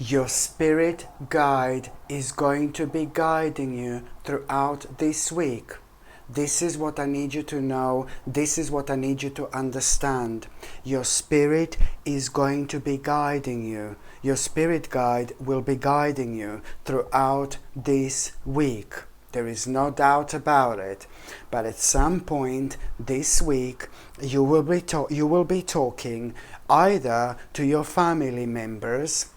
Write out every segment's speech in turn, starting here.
Your spirit guide is going to be guiding you throughout this week. This is what I need you to know. This is what I need you to understand. Your spirit is going to be guiding you. Your spirit guide will be guiding you throughout this week. There is no doubt about it. But at some point this week, you will be talking either to your family members,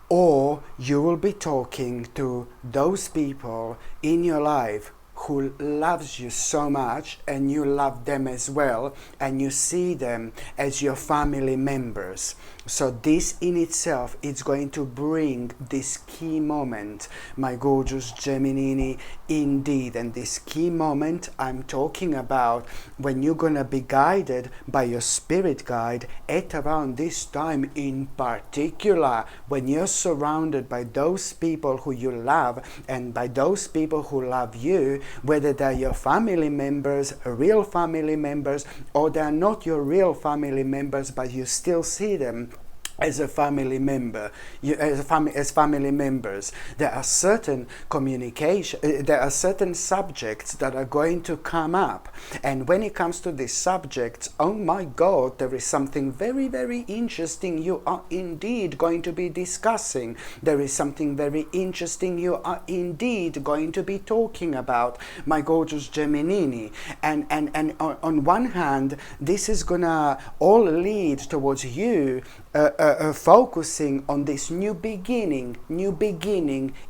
or you will be talking to those people in your life who loves you so much, and you love them as well, and you see them as your family members. So this in itself is going to bring this key moment, my gorgeous Gemini, indeed. And this key moment I'm talking about, when you're going to be guided by your spirit guide at around this time in particular, when you're surrounded by those people who you love and by those people who love you, whether they're your family members, real family members, or they're not your real family members, but you still see them as a family member, as family members. There are certain there are certain subjects that are going to come up, and when it comes to these subjects, oh my God, there is something very, very interesting you are indeed going to be discussing. There is something very interesting you are indeed going to be talking about, my gorgeous Gemini. And on one hand, this is gonna all lead towards you focusing on this new beginning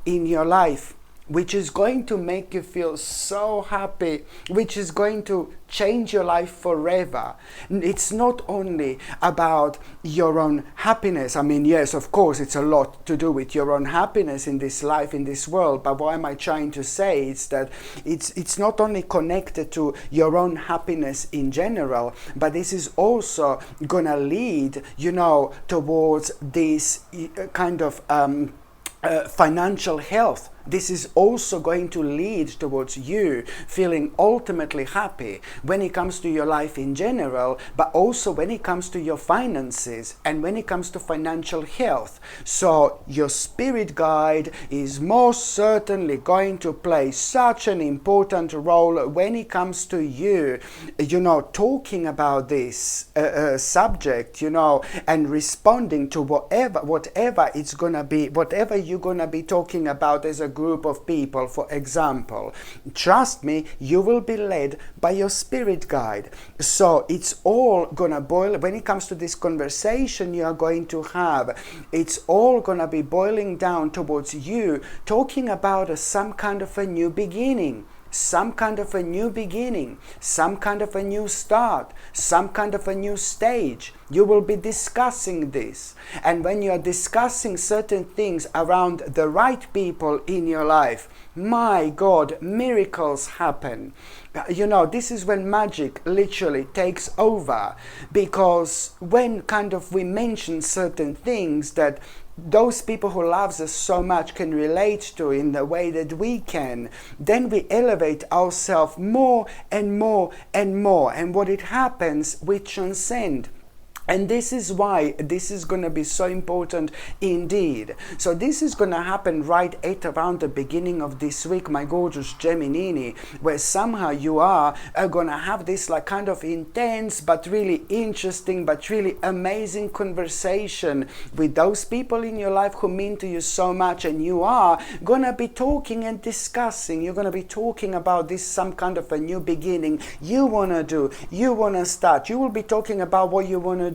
in your life, which is going to make you feel so happy, which is going to change your life forever. It's not only about your own happiness. I mean, yes, of course, it's a lot to do with your own happiness in this life, in this world. But what am I trying to say? It's that it's not only connected to your own happiness in general, but this is also gonna lead, towards this kind of financial health. This is also going to lead towards you feeling ultimately happy when it comes to your life in general, but also when it comes to your finances and when it comes to financial health. So your spirit guide is most certainly going to play such an important role when it comes to you, talking about this subject, and responding to whatever it's gonna be, whatever you're gonna be talking about as a group of people. For example, trust me, you will be led by your spirit guide. So it's all gonna boil, when it comes to this conversation you are going to have, it's all gonna be boiling down towards you talking about some kind of a new beginning. Some kind of a new beginning, some kind of a new start, some kind of a new stage. You will be discussing this. And when you are discussing certain things around the right people in your life, my God, miracles happen. This is when magic literally takes over, because when we mention certain things that those people who loves us so much can relate to in the way that we can, then we elevate ourselves more and more and more. And what it happens, we transcend. And this is why this is going to be so important indeed. So this is going to happen right at around the beginning of this week, my gorgeous Gemini, where somehow you are going to have this kind of intense but really interesting but really amazing conversation with those people in your life who mean to you so much. And you are going to be talking and discussing. You're going to be talking about this, some kind of a new beginning you want to do, you want to start. You will be talking about what you want to do.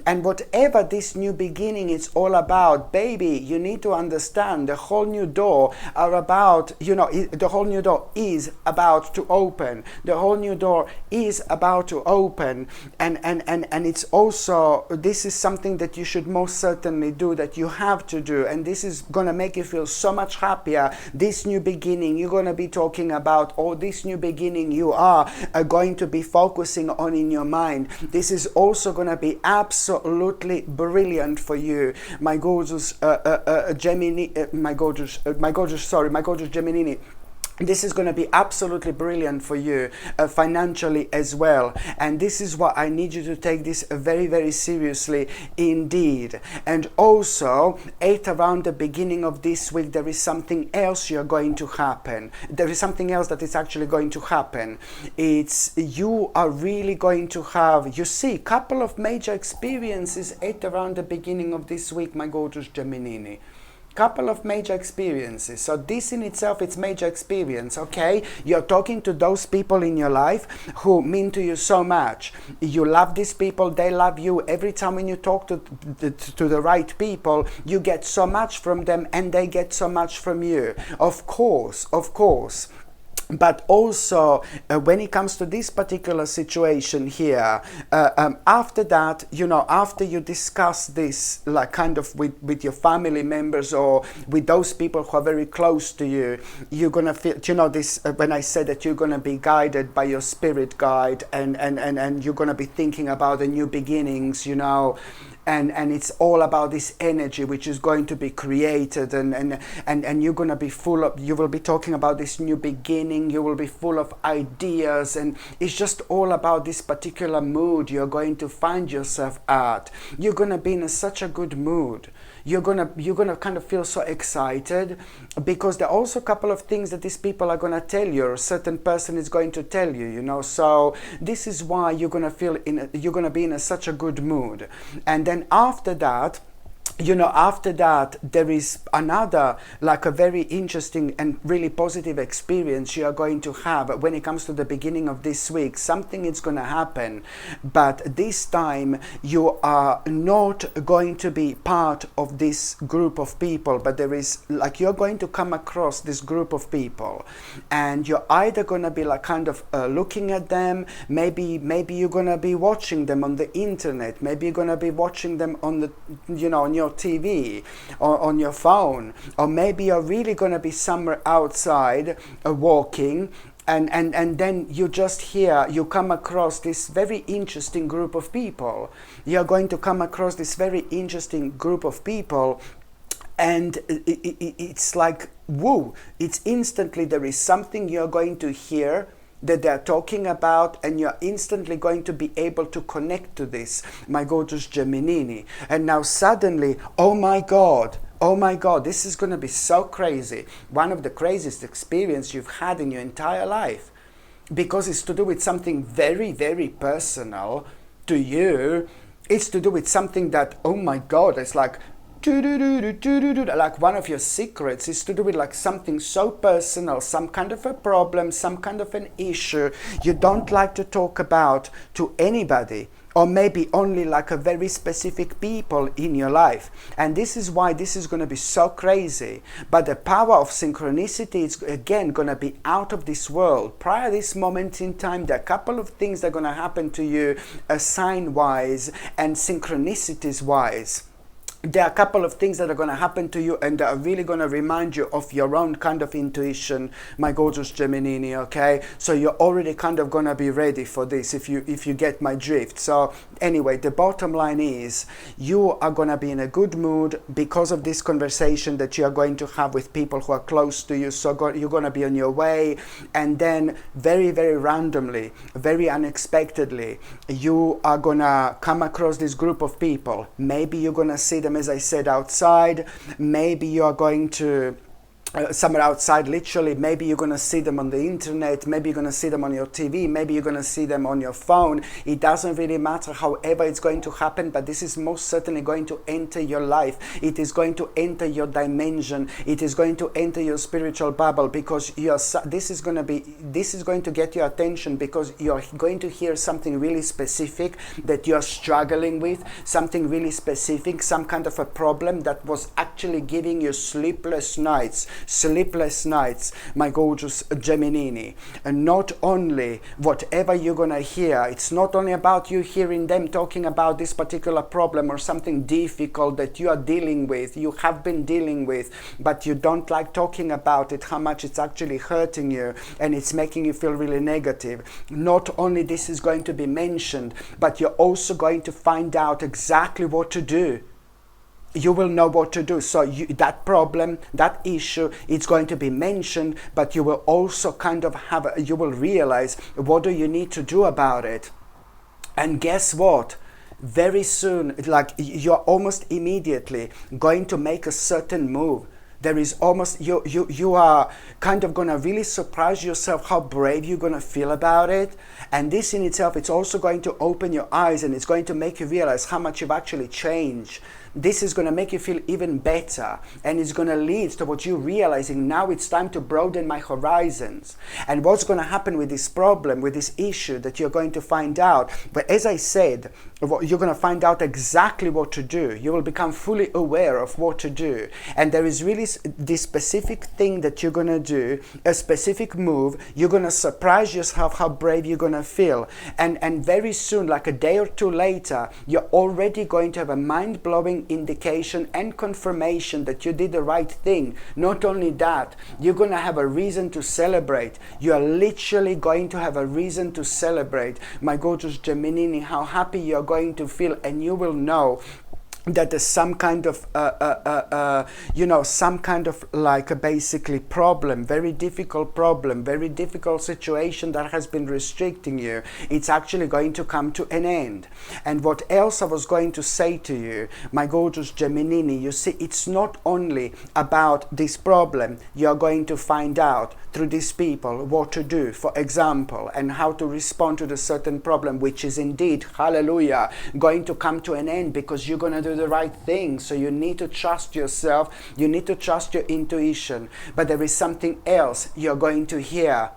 And whatever this new beginning is all about, baby, you need to understand the whole new door are about, the whole new door is about to open. The whole new door is about to open. And it's also, this is something that you should most certainly do, that you have to do. And this is going to make you feel so much happier. This new beginning you're going to be talking about, or this new beginning you are going to be focusing on in your mind. This is also going to be absolutely brilliant for you, my gorgeous Gemini, my gorgeous Gemini. This is going to be absolutely brilliant for you financially as well. And this is what I need you to take this very, very seriously indeed. And also, around the beginning of this week, there is something else you're going to happen. There is something else that is actually going to happen. It's you are really going to have, you see, a couple of major experiences around the beginning of this week, my gorgeous Gemini. Couple of major experiences. So this in itself, it's major experience, okay? You're talking to those people in your life who mean to you so much. You love these people, they love you. Every time when you talk to the right people, you get so much from them and they get so much from you. Of course, of course. But also, when it comes to this particular situation here, after that, you know, after you discuss this, like kind of with your family members or with those people who are very close to you, you're going to feel, you know, this, when I said that you're going to be guided by your spirit guide and you're going to be thinking about the new beginnings, you know, and it's all about this energy which is going to be created and you're going to be full of, you will be talking about this new beginning, you will be full of ideas, and it's just all about this particular mood you're going to find yourself at. You're going to be in such a good mood. You're gonna kind of feel so excited because there are also a couple of things that these people are gonna tell you, or a certain person is going to tell you, you know. So this is why you're gonna feel you're gonna be in such a good mood. And then after that, you know, after that, there is another, like a very interesting and really positive experience you are going to have when it comes to the beginning of this week. Something is going to happen, but this time you are not going to be part of this group of people, but there is, like, you're going to come across this group of people, and you're either going to be like kind of looking at them, maybe you're going to be watching them on the internet, maybe you're going to be watching them on the, you know, on your TV or on your phone, or maybe you're really going to be somewhere outside walking, and then you just hear, you come across this very interesting group of people. You're going to come across this very interesting group of people, and it's like, whoa, it's instantly, there is something you're going to hear that they're talking about, and you're instantly going to be able to connect to this, my gorgeous Gemini. And now suddenly, oh my God, this is going to be so crazy. One of the craziest experiences you've had in your entire life, because it's to do with something very, very personal to you. It's to do with something that, oh my God, it's like, like one of your secrets is to do with like something so personal, some kind of a problem, some kind of an issue you don't like to talk about to anybody, or maybe only like a very specific people in your life. And this is why this is going to be so crazy. But the power of synchronicity is again going to be out of this world. Prior to this moment in time, there are a couple of things that are going to happen to you sign wise and synchronicities wise. There are a couple of things that are going to happen to you and that are really going to remind you of your own kind of intuition, my gorgeous Gemini, okay? So you're already kind of going to be ready for this if you get my drift. So anyway, the bottom line is you are going to be in a good mood because of this conversation that you are going to have with people who are close to you. So you're going to be on your way, and then very, very randomly, very unexpectedly, you are going to come across this group of people. Maybe you're going to see them, as I said, outside. Maybe you are going to somewhere outside, literally. Maybe you're going to see them on the internet, maybe you're going to see them on your TV, maybe you're going to see them on your phone. It doesn't really matter however it's going to happen, but this is most certainly going to enter your life. It is going to enter your dimension. It is going to enter your spiritual bubble, because this is going to get your attention, because you're going to hear something really specific that you're struggling with, something really specific, some kind of a problem that was actually giving you sleepless nights, my gorgeous Gemini. And not only whatever you're gonna hear, it's not only about you hearing them talking about this particular problem or something difficult that you are dealing with, you have been dealing with, but you don't like talking about it, how much it's actually hurting you and it's making you feel really negative. Not only this is going to be mentioned, but you're also going to find out exactly what to do. you will know what to do. So that problem, that issue, it's going to be mentioned, but you will also kind of you will realize what do you need to do about it. And guess what? Very soon, like you're almost immediately going to make a certain move. There is almost, you are kind of going to really surprise yourself how brave you're going to feel about it. And this in itself, it's also going to open your eyes, and it's going to make you realize how much you've actually changed. This is going to make you feel even better, and it's going to lead towards you realizing now it's time to broaden my horizons. And what's going to happen with this problem, with this issue that you're going to find out. But as I said, you're going to find out exactly what to do. You will become fully aware of what to do. And there is really this specific thing that you're going to do, a specific move. You're going to surprise yourself how brave you're going to feel. And very soon, like a day or two later, you're already going to have a mind-blowing indication and confirmation that you did the right thing. Not only that, you're going to have a reason to celebrate. You are literally going to have a reason to celebrate. My gorgeous Gemini, how happy you're going to feel, and you will know that there's some kind of some kind of like a basically problem, very difficult situation that has been restricting you. It's actually going to come to an end. And what else I was going to say to you, my gorgeous Gemini, you see, it's not only about this problem. You're going to find out through these people what to do, for example, and how to respond to the certain problem, which is indeed, hallelujah, going to come to an end, because you're going to do the right thing. So you need to trust yourself, you need to trust your intuition. But there is something else you're going to hear.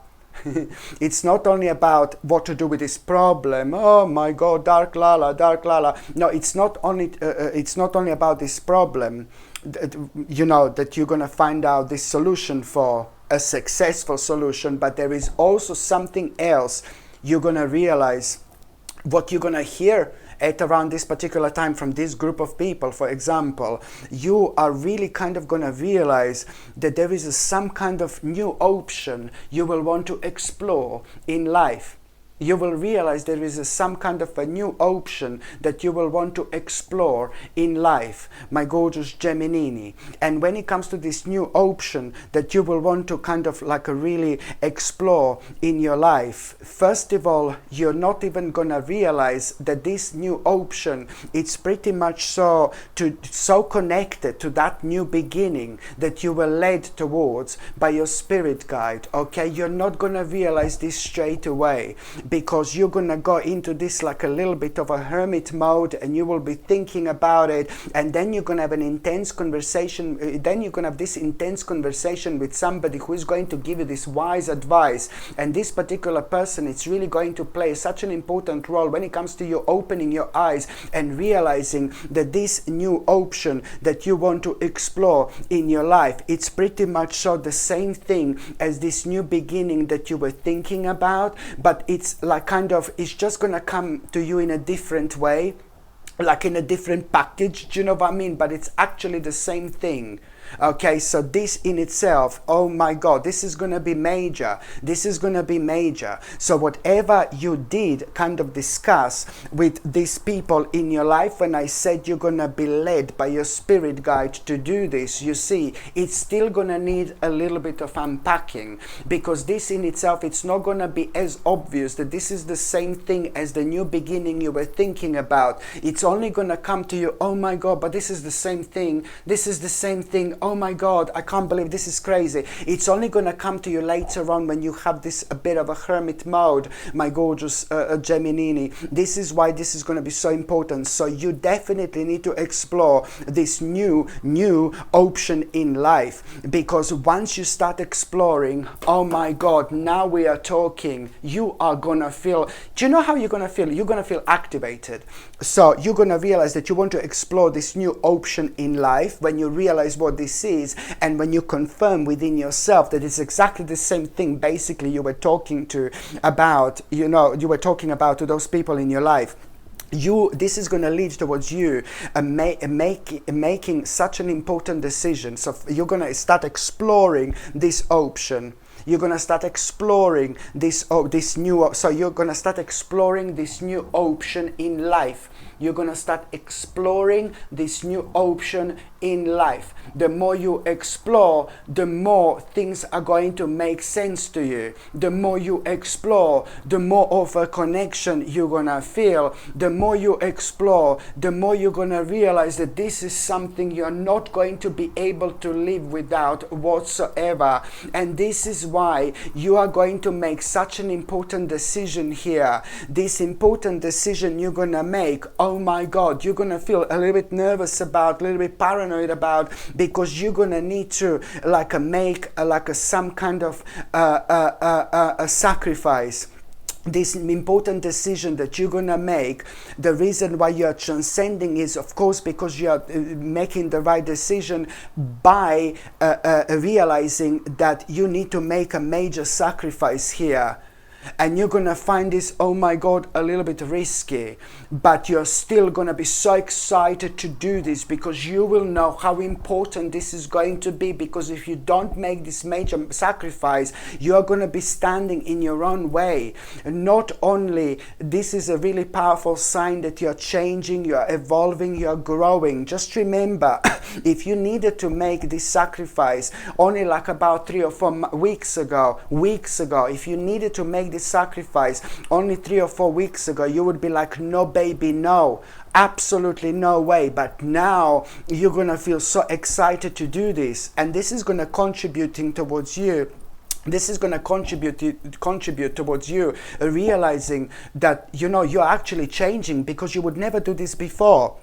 It's not only about what to do with this problem. Oh my God, dark lala. No, it's not only about this problem, that you're going to find out this solution for, a successful solution. But there is also something else you're going to realize. What you're going to hear at around this particular time from this group of people, for example, you are really kind of going to realize that there is some kind of new option you will want to explore in life. You will realize there is some kind of a new option that you will want to explore in life, my gorgeous Gemini. And when it comes to this new option that you will want to kind of like really explore in your life, first of all, you're not even going to realize that this new option, it's pretty much so connected to that new beginning that you were led towards by your spirit guide. Okay, you're not going to realize this straight away, because you're going to go into this like a little bit of a hermit mode, and you will be thinking about it, and then you're going to have an intense conversation. Then you're going to have this intense conversation with somebody who is going to give you this wise advice. And this particular person, it's really going to play such an important role when it comes to you opening your eyes and realizing that this new option that you want to explore in your life, it's pretty much so the same thing as this new beginning that you were thinking about, but it's like kind of, it's just gonna come to you in a different way, like in a different package, do you know what I mean? But it's actually the same thing. Okay, so this in itself, oh my God, this is going to be major. This is going to be major. So whatever you did kind of discuss with these people in your life, when I said you're going to be led by your spirit guide to do this, you see, it's still going to need a little bit of unpacking, because this in itself, it's not going to be as obvious that this is the same thing as the new beginning you were thinking about. It's only going to come to you, oh my God, but this is the same thing. This is the same thing. Oh my God, I can't believe this is crazy. It's only going to come to you later on when you have this a bit of a hermit mode, my gorgeous Gemini. This is why this is going to be so important. So you definitely need to explore this new option in life, because once you start exploring, oh my God, now we are talking. You are going to feel, do you know how you're going to feel? You're going to feel activated. So you're going to realize that you want to explore this new option in life when you realize what this is, and when you confirm within yourself that it's exactly the same thing basically you were talking about to those people in your life. This is going to lead towards you making such an important decision. So you're going to start exploring this option. You're going to start exploring so you're going to start exploring this new option in life. You're going to start exploring this new option in life. The more you explore, the more things are going to make sense to you. The more you explore, the more of a connection you're going to feel. The more you explore, the more you're going to realize that this is something you're not going to be able to live without whatsoever. And this is why you are going to make such an important decision here. This important decision you're going to make, oh my God, you're going to feel a little bit nervous about, a little bit paranoid about, because you're going to need to make some kind of a sacrifice. This important decision that you're going to make, the reason why you're transcending is, of course, because you're making the right decision by realizing that you need to make a major sacrifice here. And you're going to find this, oh my God, a little bit risky, but you're still going to be so excited to do this, because you will know how important this is going to be. Because if you don't make this major sacrifice, you're going to be standing in your own way. And not only this is a really powerful sign that you're changing, you're evolving, you're growing. Just remember, if you needed to make this sacrifice only about 3 or 4 weeks ago, if you needed to make this sacrifice only 3 or 4 weeks ago, you would be like, no baby, no, absolutely no way. But now you're gonna feel so excited to do this, and this is gonna contributing towards you. This is going to contribute towards you realizing that you're actually changing, because you would never do this before.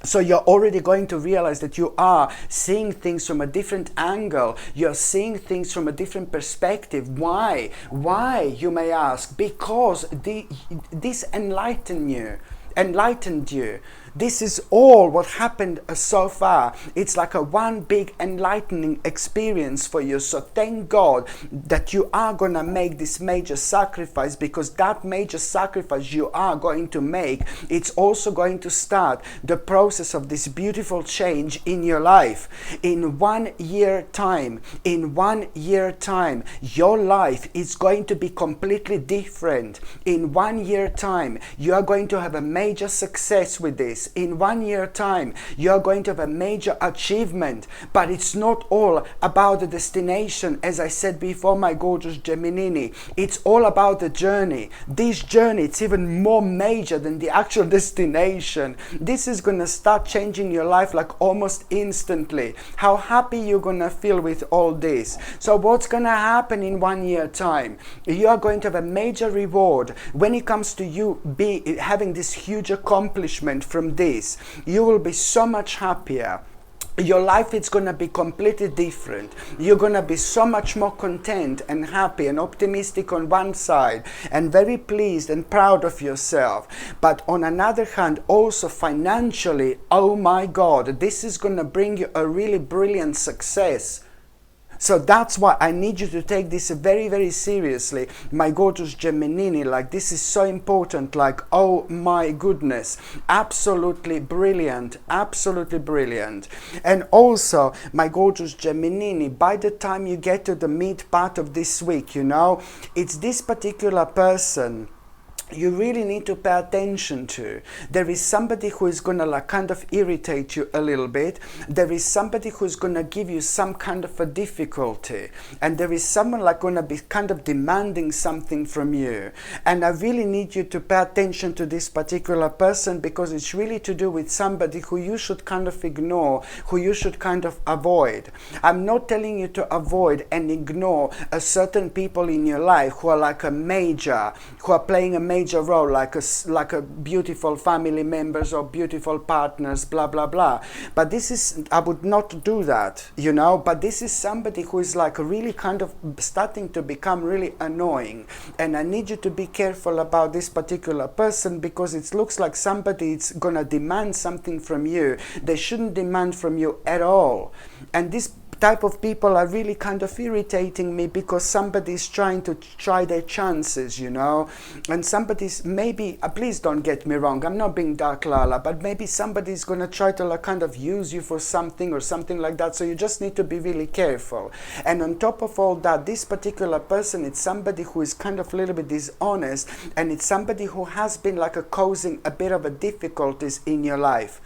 So you're already going to realize that you are seeing things from a different angle. You're seeing things from a different perspective. Why? Why, you may ask? Because this enlightened you. This is all what happened so far. It's like a one big enlightening experience for you. So thank God that you are going to make this major sacrifice, because that major sacrifice you are going to make, it's also going to start the process of this beautiful change in your life. In 1 year time, your life is going to be completely different. In 1 year time, you are going to have a major success with this. In 1 year time, you are going to have a major achievement. But it's not all about the destination. As I said before, my gorgeous Gemini, it's all about the journey. This journey, it's even more major than the actual destination. This is going to start changing your life almost instantly. How happy you're going to feel with all this. So what's going to happen in 1 year time? You are going to have a major reward when it comes to you having this huge accomplishment from this. You will be so much happier. Your life is going to be completely different. You're going to be so much more content and happy and optimistic on one side, and very pleased and proud of yourself. But on another hand, also financially, oh my God, this is going to bring you a really brilliant success. So that's why I need you to take this very, very seriously, my gorgeous Gemini. This is so important. Oh my goodness, absolutely brilliant, absolutely brilliant. And also, my gorgeous Gemini, by the time you get to the mid part of this week, it's this particular person you really need to pay attention to. There is somebody who is going to kind of irritate you a little bit. There is somebody who is going to give you some kind of a difficulty. And there is someone going to be kind of demanding something from you. And I really need you to pay attention to this particular person, because it's really to do with somebody who you should kind of ignore, who you should kind of avoid. I'm not telling you to avoid and ignore a certain people in your life who are who are playing a major role, like a beautiful family members or beautiful partners, blah blah blah. But I would not do that, but this is somebody who is really kind of starting to become really annoying, and I need you to be careful about this particular person, because it looks like somebody is gonna demand something from you they shouldn't demand from you at all. And this type of people are really kind of irritating me because somebody's trying to try their chances, you know, and somebody's maybe, please don't get me wrong, I'm not being Dark Lala, but maybe somebody's going to try to like kind of use you for something or something like that, so you just need to be really careful. And on top of all that, this particular person, it's somebody who is kind of a little bit dishonest, and it's somebody who has been like causing a bit of a difficulties in your life.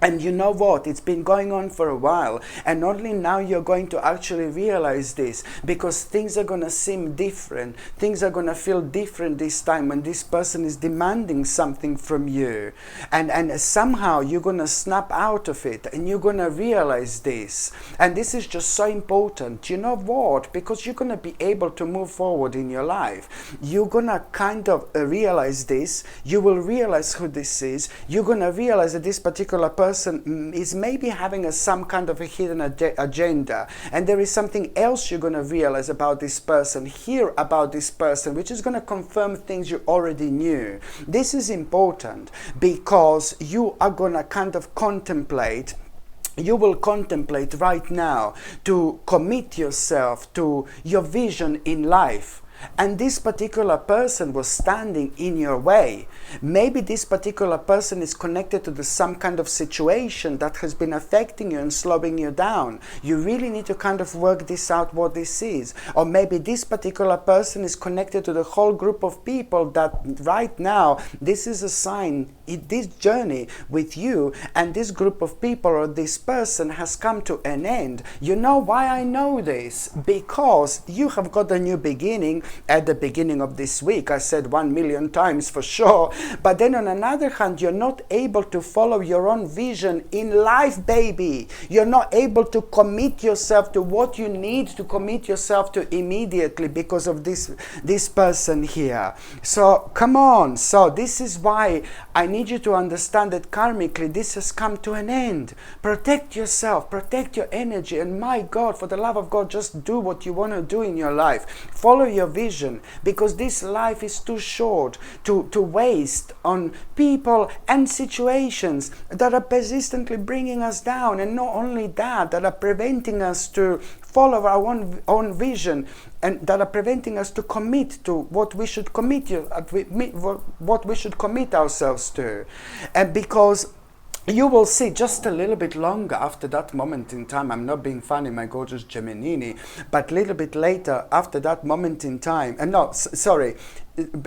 And you know what? It's been going on for a while, and only now you're going to actually realize this, because things are going to seem different. Things are going to feel different this time when this person is demanding something from you. And somehow you're going to snap out of it, and you're going to realize this. And this is just so important. You know what? Because you're going to be able to move forward in your life. You're going to kind of realize this. You will realize who this is. You're going to realize that this particular person is maybe having some kind of a hidden agenda, and there is something else you're going to realize about this person, hear about this person, which is going to confirm things you already knew. This is important because you are going to kind of contemplate. You will contemplate right now to commit yourself to your vision in life. And this particular person was standing in your way. Maybe this particular person is connected to some kind of situation that has been affecting you and slowing you down. You really need to kind of work this out, what this is. Or maybe this particular person is connected to the whole group of people that right now, this is a sign, this journey with you and this group of people or this person has come to an end. You know why I know this? Because you have got a new beginning at the beginning of this week. I said 1,000,000 times for sure. But then on another hand, you're not able to follow your own vision in life, baby. You're not able to commit yourself to what you need to commit yourself to immediately because of this person here. So come on. So this is why I need you to understand that karmically this has come to an end. Protect yourself, protect your energy, and my God, for the love of God, just do what you want to do in your life. Follow your vision, because this life is too short to waste on people and situations that are persistently bringing us down, and not only that, that are preventing us to follow our own vision, and that are preventing us to commit to what we should commit ourselves to. And because you will see just a little bit longer after that moment in time, I'm not being funny, my gorgeous Gemini, but a little bit later after that moment in time, and no, sorry,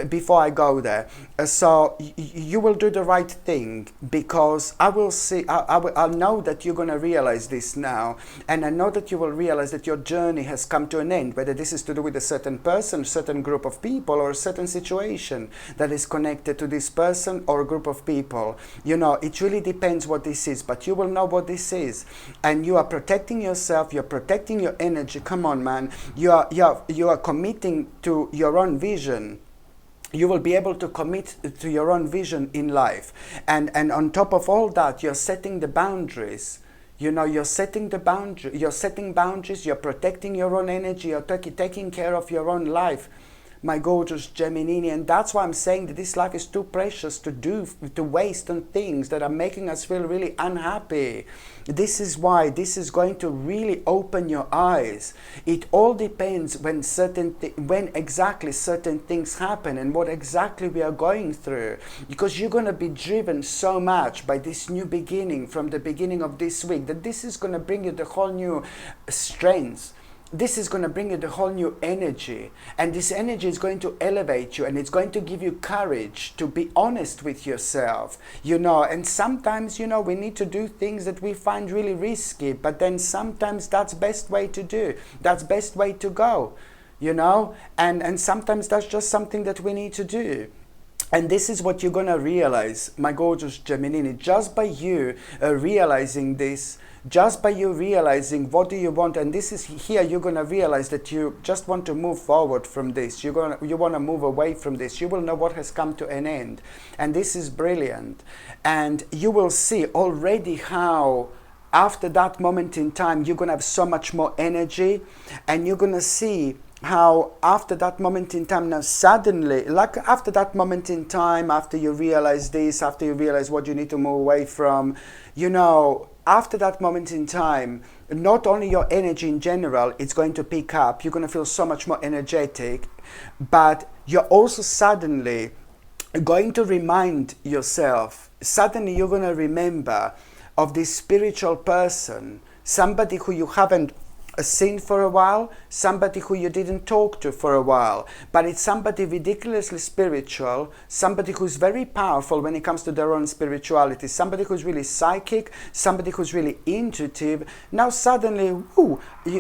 before I go there, so you will do the right thing, because I will see, I'll know that you're going to realize this now, and I know that you will realize that your journey has come to an end, whether this is to do with a certain person, certain group of people, or a certain situation that is connected to this person or a group of people. You know, it really depends what this is, but you will know what this is, and you are protecting yourself, you're protecting your energy. Come on, man, you are committing to your own vision. You will be able to commit to your own vision in life, and on top of all that, you're setting the boundaries. You know, you're setting boundaries, you're protecting your own energy, you're taking care of your own life, my gorgeous Gemini. And that's why I'm saying that this life is too precious to waste on things that are making us feel really unhappy. This is why this is going to really open your eyes. It all depends when exactly certain things happen and what exactly we are going through, because you're going to be driven so much by this new beginning from the beginning of this week, that this is going to bring you the whole new strength. This is going to bring you the whole new energy, and this energy is going to elevate you, and it's going to give you courage to be honest with yourself, you know. And sometimes, you know, we need to do things that we find really risky, but then sometimes that's best way to do, that's best way to go, you know, and sometimes that's just something that we need to do. And this is what you're going to realize, my gorgeous Gemini, just by you realizing this, just by you realizing what do you want. And this is here, you're going to realize that you just want to move forward from this. You want to move away from this. You will know what has come to an end. And this is brilliant. And you will see already how after that moment in time, you're going to have so much more energy, and you're going to see how after that moment in time, now suddenly, like after that moment in time, after you realize this, after you realize what you need to move away from, you know, after that moment in time, not only your energy in general, it's going to pick up, you're going to feel so much more energetic, but you're also suddenly going to remind yourself, suddenly you're going to remember of this spiritual person, somebody who you haven't seen for a while, somebody who you didn't talk to for a while, but it's somebody ridiculously spiritual, somebody who's very powerful when it comes to their own spirituality, somebody who's really psychic, somebody who's really intuitive. Now suddenly,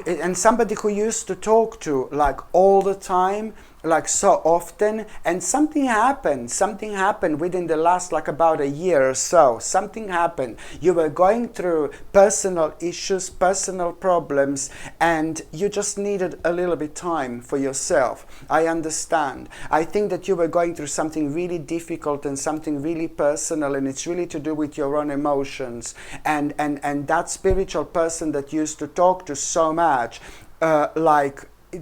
and somebody who used to talk to like all the time, like so often, and something happened within the last like about a year or so. Something happened. You were going through personal issues, personal problems, and you just needed a little bit time for yourself. I understand. I think that you were going through something really difficult and something really personal, and it's really to do with your own emotions, and that spiritual person that you used to talk to so much,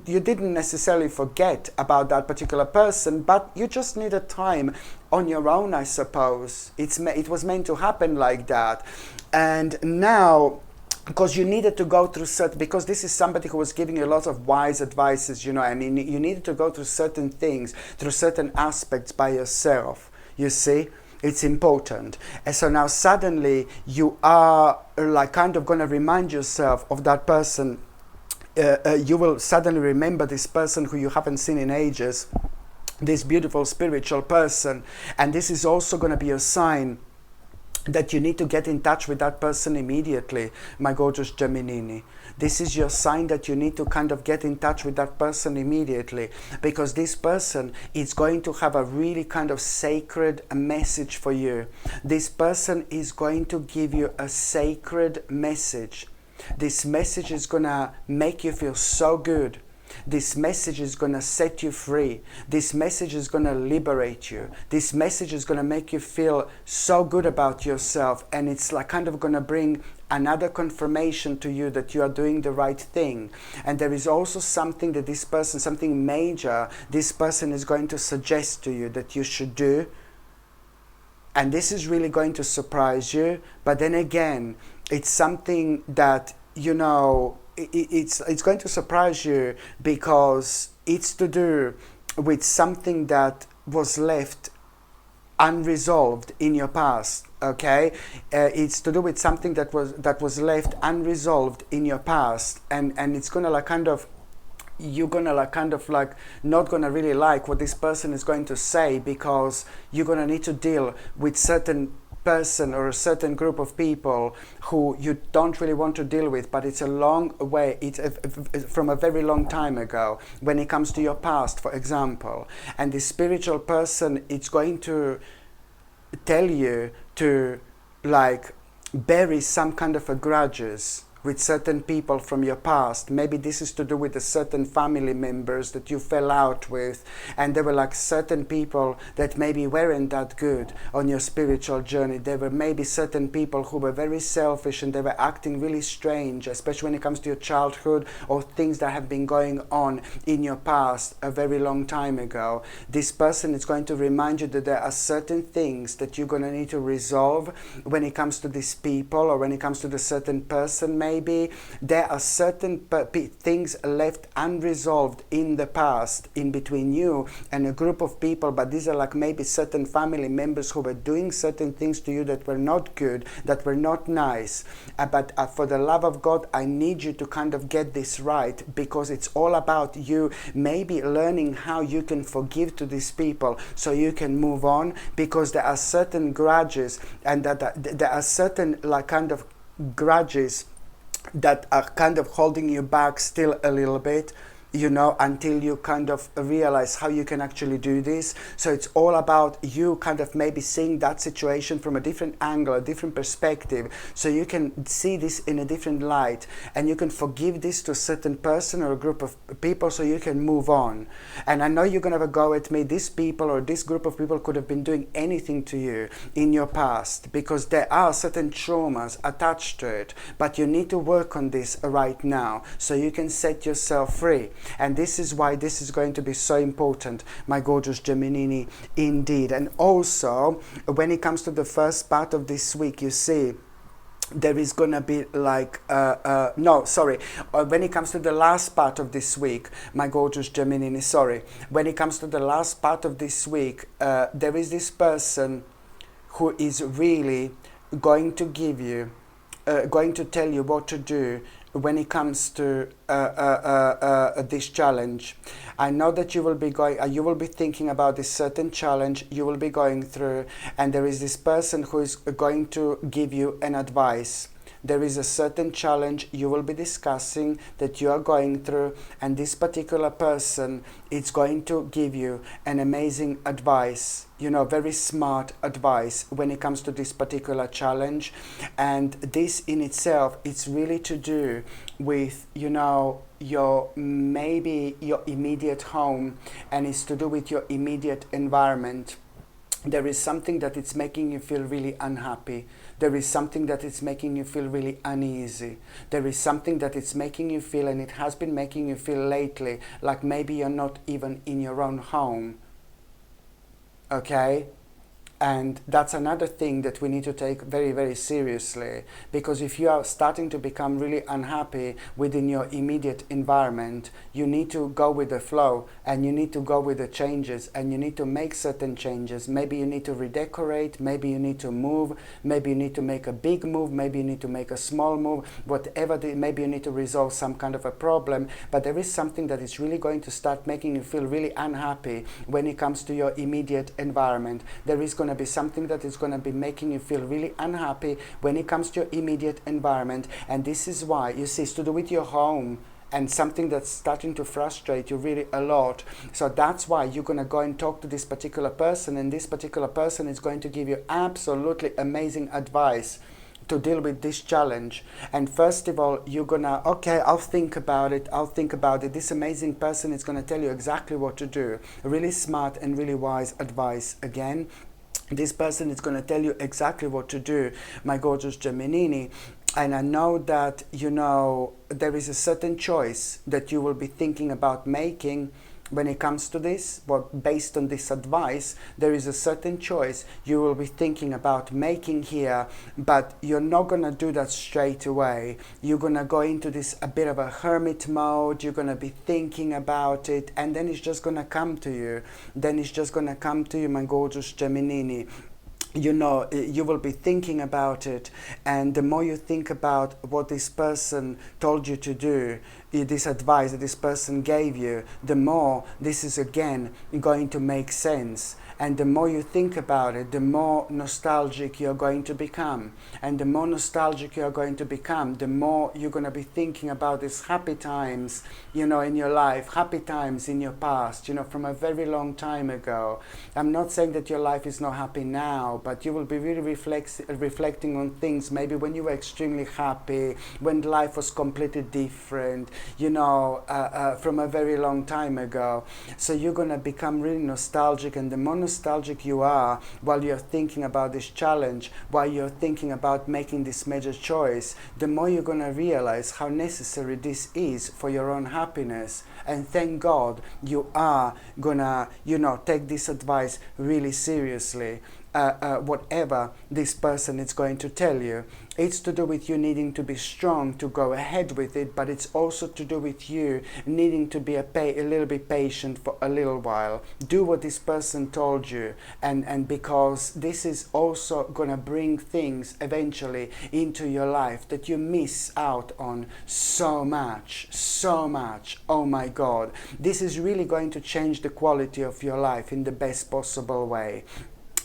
you didn't necessarily forget about that particular person, but you just needed time on your own, I suppose. It was meant to happen like that. And now, because you needed to go through because this is somebody who was giving you a lot of wise advices, you needed to go through certain things, through certain aspects by yourself, you see. It's important. And so now suddenly you are like kind of going to remind yourself of that person. You will suddenly remember this person who you haven't seen in ages, this beautiful spiritual person, and this is also going to be a sign that you need to get in touch with that person immediately, my gorgeous Gemini. This is your sign that you need to kind of get in touch with that person immediately, because this person is going to have a really kind of sacred message for you. This person is going to give you a sacred message. This message is going to make you feel so good. This message is going to set you free. This message is going to liberate you. This message is going to make you feel so good about yourself. And it's like kind of going to bring another confirmation to you that you are doing the right thing. And there is also something that this person, something major, this person is going to suggest to you that you should do. And this is really going to surprise you. But then again, it's something that, it's going to surprise you because it's to do with something that was left unresolved in your past. Okay, it's to do with something that was left unresolved in your past, and it's gonna like kind of, you're gonna like kind of like not gonna really like what this person is going to say, because you're gonna need to deal with certain person or a certain group of people who you don't really want to deal with, but it's a long way, it's from a very long time ago, when it comes to your past, for example. And this spiritual person, it's going to tell you to like bury some kind of a grudges with certain people from your past. Maybe this is to do with the certain family members that you fell out with, and there were like certain people that maybe weren't that good on your spiritual journey. There were maybe certain people who were very selfish and they were acting really strange, especially when it comes to your childhood or things that have been going on in your past a very long time ago. This person is going to remind you that there are certain things that you're going to need to resolve when it comes to these people, or when it comes to the certain person. Maybe there are certain things left unresolved in the past, in between you and a group of people, but these are like maybe certain family members who were doing certain things to you that were not good, that were not nice. But for the love of God, I need you to kind of get this right, because it's all about you maybe learning how you can forgive to these people so you can move on, because there are certain grudges, and that there are certain like kind of grudges that are kind of holding you back still a little bit, until you kind of realize how you can actually do this. So it's all about you kind of maybe seeing that situation from a different angle, a different perspective, so you can see this in a different light, and you can forgive this to a certain person or a group of people so you can move on. And I know you're going to have a go at me. These people or this group of people could have been doing anything to you in your past, because there are certain traumas attached to it, but you need to work on this right now so you can set yourself free. And this is why this is going to be so important, my gorgeous Gemini, indeed. And also, when it comes to the first part of this week, you see, there is gonna be like no, sorry, when it comes to the last part of this week, my gorgeous Gemini, sorry, when it comes to the last part of this week, there is this person who is really going to give you, going to tell you what to do when it comes to this challenge. I know that you will be going, you will be thinking about this certain challenge you will be going through, and there is this person who is going to give you an advice. There is a certain challenge you will be discussing that you are going through, and this particular person is going to give you an amazing advice, you know, very smart advice when it comes to this particular challenge. And this in itself, it's really to do with, you know, your maybe your immediate home, and it's to do with your immediate environment. There is something that it's making you feel really unhappy. There is something that it's making you feel really uneasy. There is something that it's making you feel, and it has been making you feel lately, like maybe you're not even in your own home. Okay? And that's another thing that we need to take very, very seriously, because if you are starting to become really unhappy within your immediate environment, you need to go with the flow, and you need to go with the changes, and you need to make certain changes. Maybe you need to redecorate, maybe you need to move, maybe you need to make a big move, maybe you need to make a small move, whatever, maybe you need to resolve some kind of a problem. But there is something that is really going to start making you feel really unhappy when it comes to your immediate environment. There is going to be something that is going to be making you feel really unhappy when it comes to your immediate environment. And this is why, you see, it's to do with your home, and something that's starting to frustrate you really a lot. So that's why you're going to go and talk to this particular person, and this particular person is going to give you absolutely amazing advice to deal with this challenge. And first of all, you're gonna, okay, I'll think about it. This amazing person is gonna tell you exactly what to do. Really smart and really wise advice again. This person is going to tell you exactly what to do, my gorgeous Gemini. And I know that, you know, there is a certain choice that you will be thinking about making when it comes to this. But based on this advice, there is a certain choice you will be thinking about making here, but you're not going to do that straight away. You're going to go into this a bit of a hermit mode. You're going to be thinking about it, and then it's just going to come to you. My gorgeous Gemini. You know, you will be thinking about it, and the more you think about what this person told you to do, this advice that this person gave you, the more this is again going to make sense. And the more you think about it, the more nostalgic you're going to become. And the more nostalgic you're going to become, the more you're going to be thinking about these happy times, you know, in your life, happy times in your past, you know, from a very long time ago. I'm not saying that your life is not happy now, but you will be really reflecting on things maybe when you were extremely happy, when life was completely different, you know, from a very long time ago. So you're going to become really nostalgic, and the more nostalgic you are while you're thinking about this challenge, while you're thinking about making this major choice, the more you're going to realize how necessary this is for your own happiness. And thank God you are gonna, you know, take this advice really seriously. Whatever this person is going to tell you, it's to do with you needing to be strong to go ahead with it, but it's also to do with you needing to be a little bit patient for a little while. Do what this person told you, and because this is also going to bring things eventually into your life that you miss out on so much. Oh my God, this is really going to change the quality of your life in the best possible way.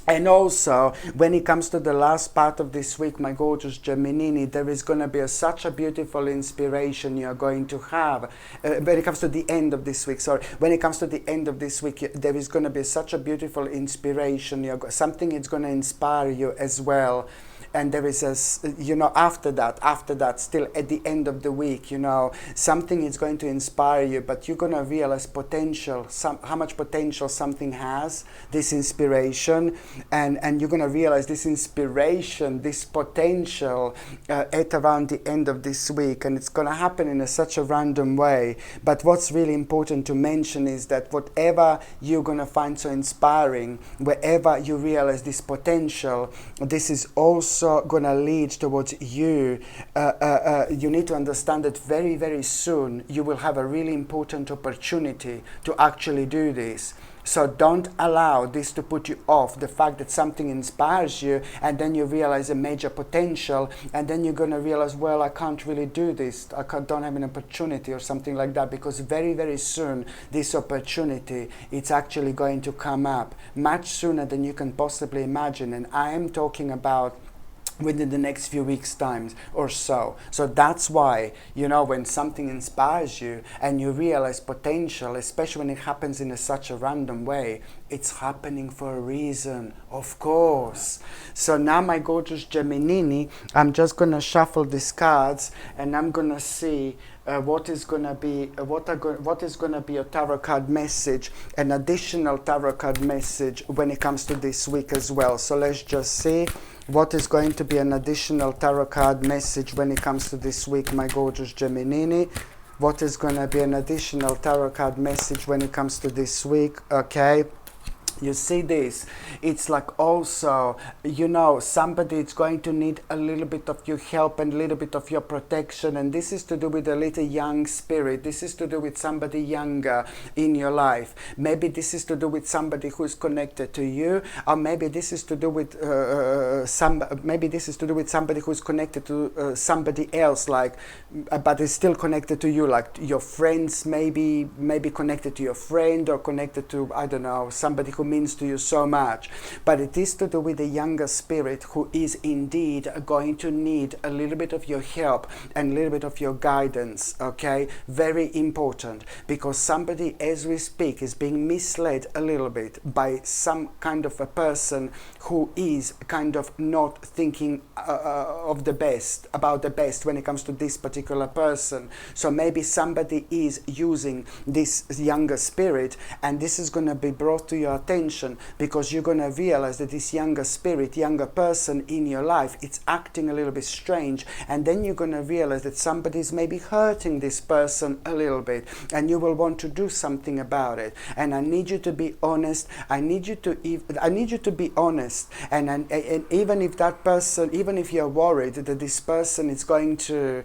And also, when it comes to the last part of this week, my gorgeous Gemini, there is going to be such a beautiful inspiration you're going to have. When it comes to the end of this week, when it comes to the end of this week, there is going to be such a beautiful inspiration. Something is going to inspire you as well. And there is you know, after that, still at the end of the week, you know, something is going to inspire you, but you're going to realize how much potential something has, this inspiration, and you're going to realize this inspiration, this potential at around the end of this week, and it's going to happen in such a random way. But what's really important to mention is that whatever you're going to find so inspiring, wherever you realize this potential, this is also also going to lead towards you. You need to understand that very, very soon you will have a really important opportunity to actually do this. So don't allow this to put you off, the fact that something inspires you and then you realize a major potential, and then you're going to realize, well, I can't really do this, don't have an opportunity or something like that, because very, very soon this opportunity, it's actually going to come up much sooner than you can possibly imagine. And I am talking about within the next few weeks' time or so. So that's why, you know, when something inspires you and you realize potential, especially when it happens in such a random way, it's happening for a reason, of course. So now, my gorgeous Gemini, I'm just going to shuffle these cards and I'm going to see what is going to be a tarot card message, an additional tarot card message when it comes to this week as well. So let's just see what is going to be an additional tarot card message when it comes to this week, my gorgeous Gemini. What is going to be an additional tarot card message when it comes to this week? Okay. You see this, it's like also, you know, somebody is going to need a little bit of your help and a little bit of your protection, and this is to do with a little young spirit. This is to do with somebody younger in your life. Maybe this is to do with somebody who is connected to you, or maybe this is to do with somebody who is connected to somebody else, like, but is still connected to you, like your friends, maybe connected to your friend, or connected to, I don't know, somebody who means to you so much. But it is to do with a younger spirit who is indeed going to need a little bit of your help and a little bit of your guidance. Okay, very important, because somebody as we speak is being misled a little bit by some kind of a person who is kind of not thinking of the best, about the best when it comes to this particular person. So maybe somebody is using this younger spirit, and this is going to be brought to your attention, because you're going to realize that this younger spirit, younger person in your life, it's acting a little bit strange, and then you're going to realize that somebody's maybe hurting this person a little bit, and you will want to do something about it. And I need you to be honest. I need you to be honest, and even if that person, even if you're worried that this person is going to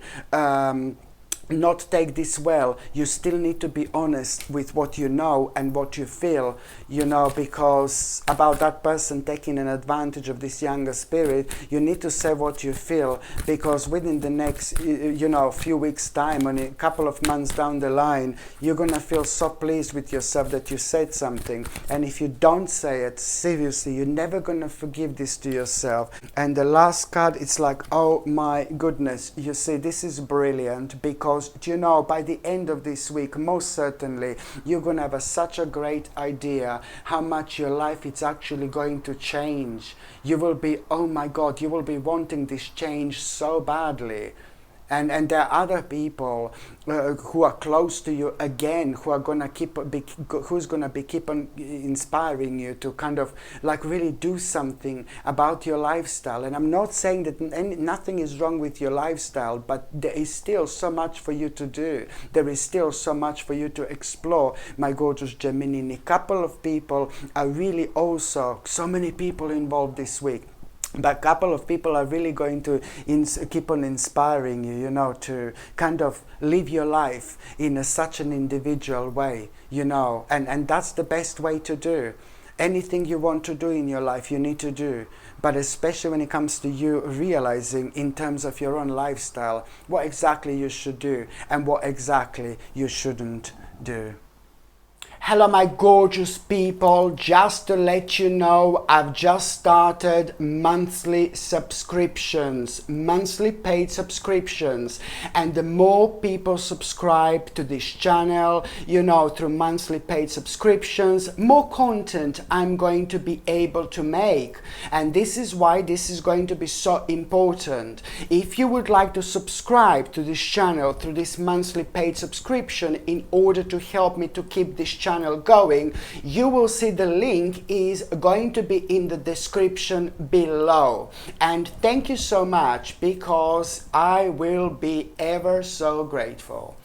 not take this well, you still need to be honest with what you know and what you feel, you know, because about that person taking an advantage of this younger spirit, you need to say what you feel, because within the next, you know, few weeks time, and a couple of months down the line, you're gonna feel so pleased with yourself that you said something. And if you don't say it, seriously, you're never gonna forgive this to yourself. And the last card, it's like, oh my goodness, you see, this is brilliant, because you know, by the end of this week, most certainly, you're going to have such a great idea how much your life is actually going to change. You will be, oh my God, you will be wanting this change so badly. And there are other people who are close to you again, who are gonna keep on inspiring you to kind of like really do something about your lifestyle. And I'm not saying that nothing is wrong with your lifestyle, but there is still so much for you to do. There is still so much for you to explore, my gorgeous Gemini. A couple of people are really also, so many people involved this week. But a couple of people are really going to keep on inspiring you, you know, to kind of live your life in such an individual way, you know, and that's the best way to do. Anything you want to do in your life, you need to do. But especially when it comes to you realizing in terms of your own lifestyle, what exactly you should do and what exactly you shouldn't do. Hello my gorgeous people, just to let you know, I've just started monthly subscriptions, monthly paid subscriptions, and the more people subscribe to this channel, you know, through monthly paid subscriptions, more content I'm going to be able to make. And this is why this is going to be so important. If you would like to subscribe to this channel through this monthly paid subscription in order to help me to keep this channel going, you will see the link is going to be in the description below. And thank you so much, because I will be ever so grateful.